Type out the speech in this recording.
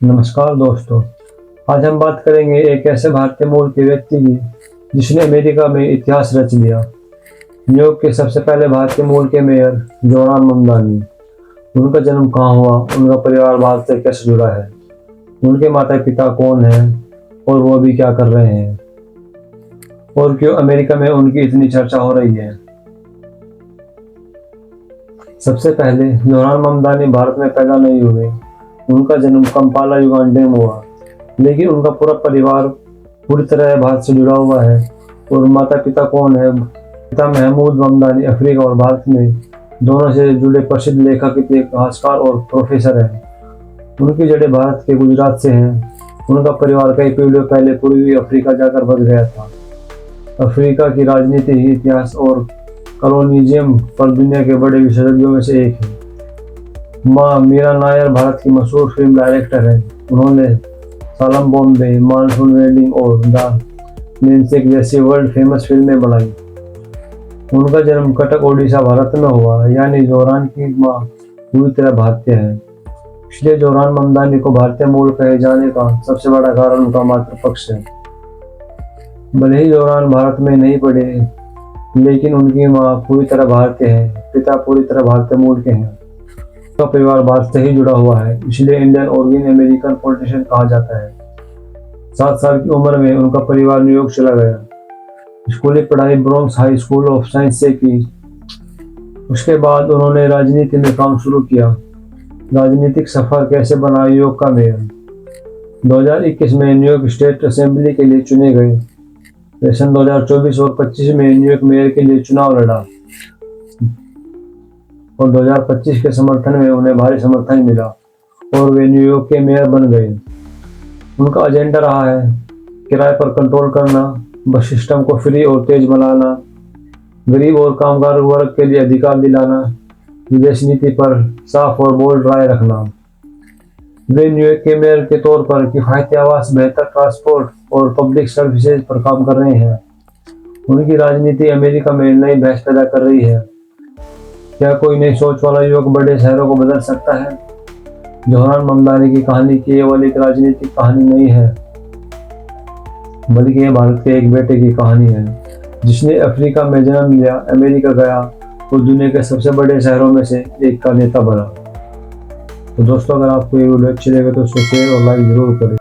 नमस्कार दोस्तों। आज हम बात करेंगे एक ऐसे भारतीय मूल के व्यक्ति की जिसने अमेरिका में इतिहास रच दिया। न्यूयॉर्क के सबसे पहले भारतीय मूल के मेयर जोरान ममदानी। उनका जन्म कहाँ हुआ, उनका परिवार भारत से कैसे जुड़ा है, उनके माता पिता कौन हैं और वो अभी क्या कर रहे हैं, और क्यों अमेरिका में उनकी इतनी चर्चा हो रही है। सबसे पहले जोरान ममदानी भारत में पैदा नहीं हुए। उनका जन्म कंपाला युगांडे में हुआ, लेकिन उनका पूरा परिवार पूरी तरह भारत से जुड़ा हुआ है। और माता पिता कौन है? पिता महमूद ममदानी अफ्रीका और भारत में दोनों से जुड़े प्रसिद्ध लेखक, इतिहासकार और प्रोफेसर हैं। उनकी जड़ें भारत के गुजरात से हैं। उनका परिवार कई पीढ़ियों पहले पूर्वी अफ्रीका जाकर बस गया था। अफ्रीका की राजनीति, इतिहास और कॉलोनिज्म पर दुनिया के बड़े विशेषज्ञों में से एक है। माँ मीरा नायर भारत की मशहूर फिल्म डायरेक्टर हैं। उन्होंने सालम बॉम्बे, मानसून वेडिंग और द नेमसेक जैसी वर्ल्ड फेमस फिल्में बनाई। उनका जन्म कटक ओडिशा भारत में हुआ, यानी जोरान की माँ पूरी तरह भारतीय है। इसलिए जोरान ममदानी को भारतीय मूल कहे जाने का सबसे बड़ा कारण उनका मातृपक्ष है। भले ही जोरान भारत में नहीं पढ़े, लेकिन उनकी माँ पूरी तरह भारतीय है, पिता पूरी तरह भारतीय मूल के हैं। उनका परिवार भारत से ही जुड़ा हुआ है, इसलिए इंडियन ओरिजिन अमेरिकन पॉलिटिशियन कहा जाता है। 7 साल की उम्र में उनका परिवार न्यूयॉर्क चला गया। स्कूली पढ़ाई Bronx high school of science से की। उसके बाद उन्होंने राजनीति में काम शुरू किया। राजनीतिक सफर कैसे बना न्यूयॉर्क का मेयर। 2021 में न्यूयॉर्क स्टेट असेंबली के लिए चुने गए। सन 2024 और 25 में न्यूयॉर्क मेयर के लिए चुनाव लड़ा और 2025 के समर्थन में उन्हें भारी समर्थन मिला और वे न्यूयॉर्क के मेयर बन गए। उनका एजेंडा रहा है किराए पर कंट्रोल करना, बस सिस्टम को फ्री और तेज बनाना, गरीब और कामगार वर्ग के लिए अधिकार दिलाना, विदेश नीति पर साफ और बोल्ड राय रखना। वे न्यूयॉर्क के मेयर के तौर पर किफायती आवास, बेहतर ट्रांसपोर्ट और पब्लिक सर्विसेज पर काम कर रहे हैं। उनकी राजनीति अमेरिका में नई बहस पैदा कर रही है। क्या कोई नई सोच वाला युवक बड़े शहरों को बदल सकता है? जोरान ममदानी की कहानी केवल एक राजनीतिक कहानी नहीं है, बल्कि यह भारत के एक बेटे की कहानी है जिसने अफ्रीका में जन्म लिया, अमेरिका गया और दुनिया के सबसे बड़े शहरों में से एक का नेता बना। तो दोस्तों, अगर आपको ये वीडियो अच्छी लगे तो उसको शेयर और लाइक जरूर करें।